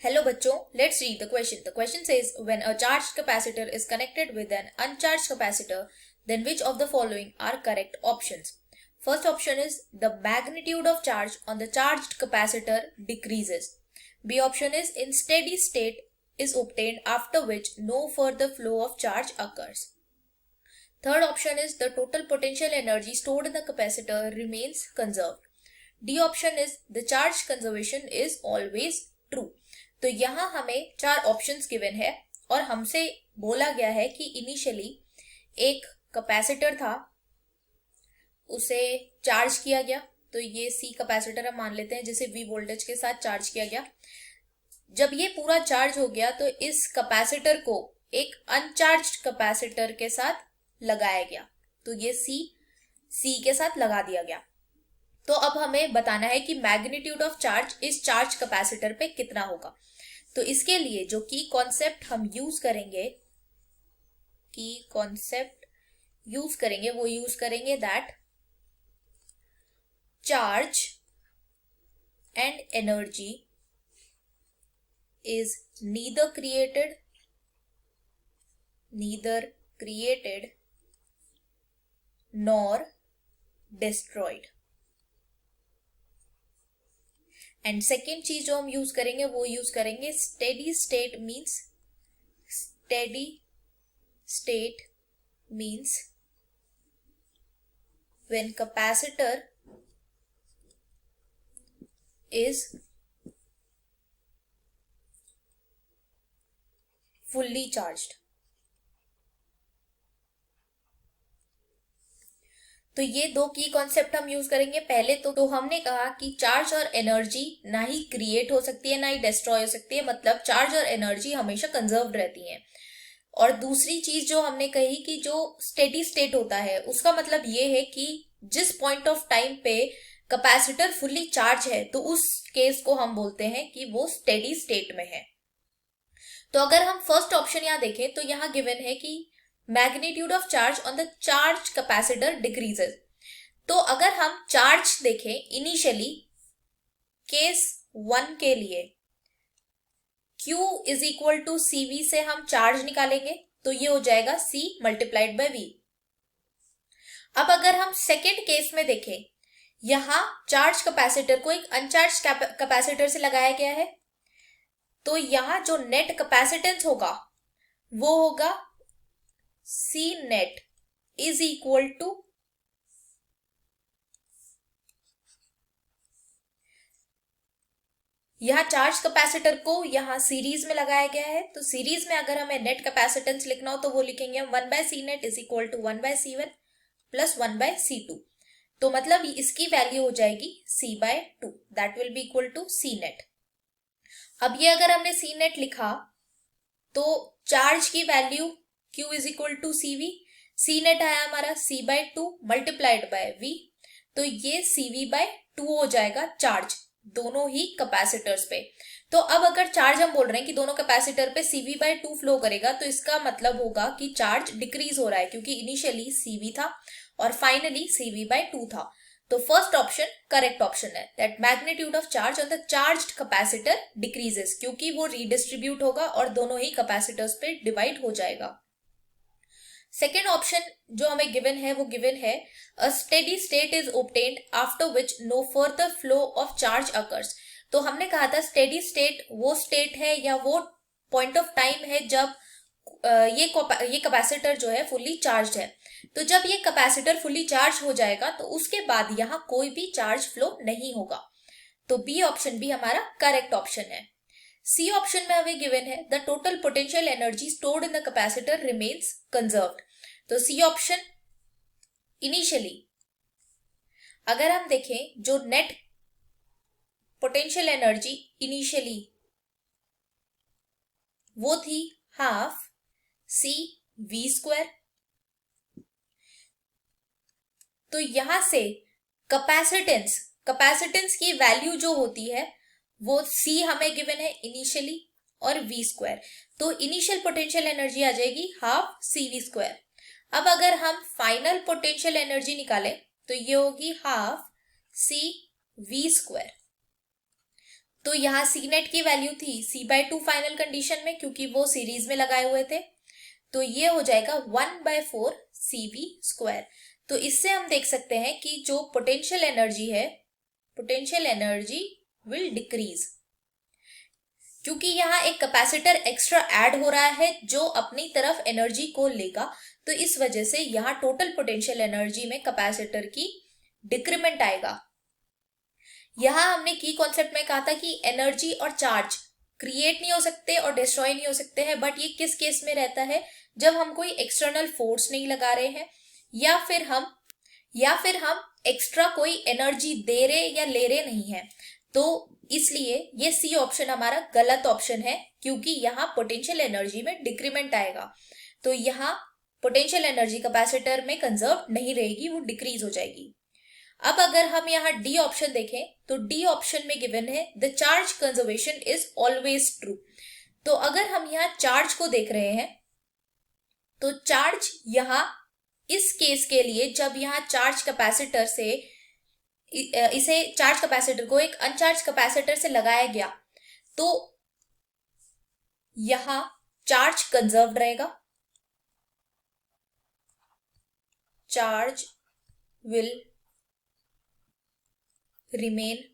Hello बच्चों, let's read the question. The question says, when a charged capacitor is connected with an uncharged capacitor, then which of the following are correct options? First option is the magnitude of charge on the charged capacitor decreases. B option is in steady state is obtained after which no further flow of charge occurs. Third option is the total potential energy stored in the capacitor remains conserved. D option is the charge conservation is always true. तो यहाँ हमें चार options given है और हमसे बोला गया है कि इनिशियली एक कैपेसिटर था, उसे चार्ज किया गया, तो ये सी कैपेसिटर हम मान लेते हैं जिसे वी वोल्टेज के साथ चार्ज किया गया। जब ये पूरा चार्ज हो गया तो इस कैपेसिटर को एक अनचार्ज्ड कैपेसिटर के साथ लगाया गया, तो ये सी के साथ लगा दिया गया। तो अब हमें बताना है कि मैग्नीट्यूड ऑफ चार्ज इस चार्ज कैपेसिटर पे कितना होगा। तो इसके लिए जो की कॉन्सेप्ट हम यूज करेंगे वो यूज करेंगे that charge and energy is neither created nor destroyed. And second चीज जो हम यूज करेंगे वो यूज करेंगे steady state means when capacitor is fully charged. तो ये दो की कॉन्सेप्ट हम यूज करेंगे। पहले तो हमने कहा कि चार्ज और एनर्जी ना ही क्रिएट हो सकती है ना ही डिस्ट्रॉय हो सकती है, मतलब चार्ज और एनर्जी हमेशा कंजर्व्ड रहती हैं। और दूसरी चीज जो हमने कही कि जो स्टेडी स्टेट होता है उसका मतलब ये है कि जिस पॉइंट ऑफ टाइम पे कैपेसिटर फुल्ली चार्ज है तो उस केस को हम बोलते हैं कि वो स्टेडी स्टेट में है। तो अगर हम फर्स्ट ऑप्शन यहाँ देखें तो यहाँ गिवन है कि magnitude of charge on the charge capacitor decreases. तो अगर हम चार्ज देखें इनिशियली केस 1 के लिए Q is equal to CV से हम चार्ज निकालेंगे तो ये हो जाएगा C मल्टीप्लाइड बाय V। अब अगर हम सेकेंड केस में देखें, यहां चार्ज कैपेसिटर को एक अनचार्ज कैपेसिटर से लगाया गया है, तो यहां जो नेट कैपेसिटेंस होगा वो होगा C net is equal to यहां चार्ज कैपेसिटर को यहां सीरीज में लगाया गया है, तो सीरीज में अगर हमें नेट कैपेसिटेंस लिखना हो तो वो लिखेंगे 1/C net is equal to 1/C1 plus 1/C2। तो मतलब इसकी वैल्यू हो जाएगी C/2, that will be equal to C net। अब ये अगर हमने C net लिखा तो चार्ज की value Q is equal to CV, C net आया हमारा C/2 मल्टीप्लाइड बाय V, तो ये CV/2 हो जाएगा चार्ज दोनों ही कैपेसिटर्स पे। तो अब अगर चार्ज हम बोल रहे हैं कि दोनों कैपेसिटर पे CV/2 फ्लो करेगा तो इसका मतलब होगा कि चार्ज डिक्रीज हो रहा है, क्योंकि इनिशियली CV था और फाइनली CV/2 था। तो फर्स्ट ऑप्शन करेक्ट ऑप्शन है, that magnitude of charge on the charged capacitor decreases, क्योंकि वो रीडिस्ट्रीब्यूट होगा और दोनों ही कैपेसिटर्स पे डिवाइड हो जाएगा। सेकेंड ऑप्शन जो हमें गिवन है वो गिवन है a steady state is obtained after which no further flow of charge occurs. तो हमने कहा था स्टेडी स्टेट वो स्टेट है या वो पॉइंट ऑफ टाइम है जब ये कैपेसिटर जो है फुल्ली चार्ज है। तो जब ये कैपेसिटर फुल्ली चार्ज हो जाएगा तो उसके बाद यहाँ कोई भी चार्ज फ्लो नहीं होगा। तो बी ऑप्शन भी हमारा करेक्ट ऑप्शन है। सी ऑप्शन में हमें गिवन है the total potential energy stored in the capacitor remains conserved. तो सी ऑप्शन इनिशियली अगर हम देखें जो नेट पोटेंशियल एनर्जी इनिशियली वो थी हाफ CV²। तो यहां से कैपेसिटेंस की वैल्यू जो होती है वो C हमें गिवन है इनिशियली और V²। तो इनिशियल पोटेंशियल एनर्जी आ जाएगी हाफ CV²। अब अगर हम फाइनल पोटेंशियल एनर्जी निकालें तो ये होगी हाफ CV²। तो यहाँ सी नेट की वैल्यू थी C/2 फाइनल कंडीशन में, क्योंकि वो सीरीज में लगाए हुए थे, तो ये हो जाएगा 1/4 CV²। तो इससे हम देख सकते हैं कि जो पोटेंशियल एनर्जी है, पोटेंशियल एनर्जी विल डिक्रीज, क्योंकि यहाँ एक कैपेसिटर एक्स्ट्रा ऐड हो रहा है जो अपनी तरफ एनर्जी को लेगा। तो इस वजह से यहाँ टोटल पोटेंशियल एनर्जी में कैपेसिटर की डिक्रीमेंट आएगा। यहाँ हमने की कॉन्सेप्ट में कहा था कि एनर्जी और चार्ज क्रिएट नहीं हो सकते और डिस्ट्रॉय नहीं हो सकते हैं, बट ये किस केस में रहता है, जब हम कोई एक्सटर्नल फोर्स नहीं लगा रहे हैं, या फिर हम एक्स्ट्रा कोई एनर्जी दे रहे या ले रहे नहीं है। तो इसलिए ये सी ऑप्शन हमारा गलत ऑप्शन है, क्योंकि यहाँ पोटेंशियल एनर्जी में डिक्रीमेंट आएगा। तो यहाँ पोटेंशियल एनर्जी कैपेसिटर में कंजर्व नहीं रहेगी, वो डिक्रीज हो जाएगी। अब अगर हम यहाँ डी ऑप्शन देखें तो डी ऑप्शन में गिवन है the charge conservation is always true. तो अगर हम यहाँ चार्ज को देख रहे हैं तो चार्ज यहाँ इस केस के लिए, जब यहाँ चार्ज कैपेसिटर से इसे चार्ज कैपेसिटर को एक अनचार्ज कैपेसिटर से लगाया गया, तो यहां चार्ज कंजर्व्ड रहेगा, चार्ज विल रिमेन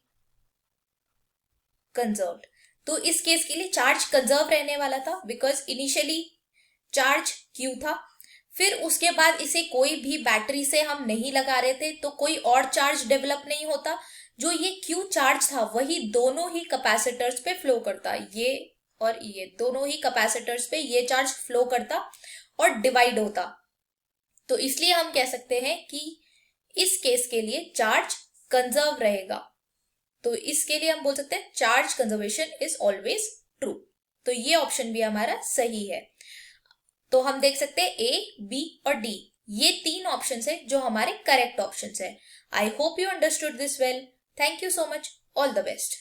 कंजर्व्ड। तो इस केस के लिए चार्ज कंजर्व रहने वाला था, बिकॉज इनिशियली चार्ज क्यू था, फिर उसके बाद इसे कोई भी बैटरी से हम नहीं लगा रहे थे, तो कोई और चार्ज डेवलप नहीं होता। जो ये क्यू चार्ज था वही दोनों ही कैपेसिटर्स पे फ्लो करता, ये और ये दोनों ही कैपेसिटर्स पे ये चार्ज फ्लो करता और डिवाइड होता। तो इसलिए हम कह सकते हैं कि इस केस के लिए चार्ज कंजर्व रहेगा। तो इसके लिए हम बोल सकते हैं charge conservation is always true. तो ये ऑप्शन भी हमारा सही है। तो हम देख सकते हैं ए, बी और डी, ये तीन ऑप्शंस है जो हमारे करेक्ट ऑप्शंस है। I hope you understood this well. Thank you so much. All the best.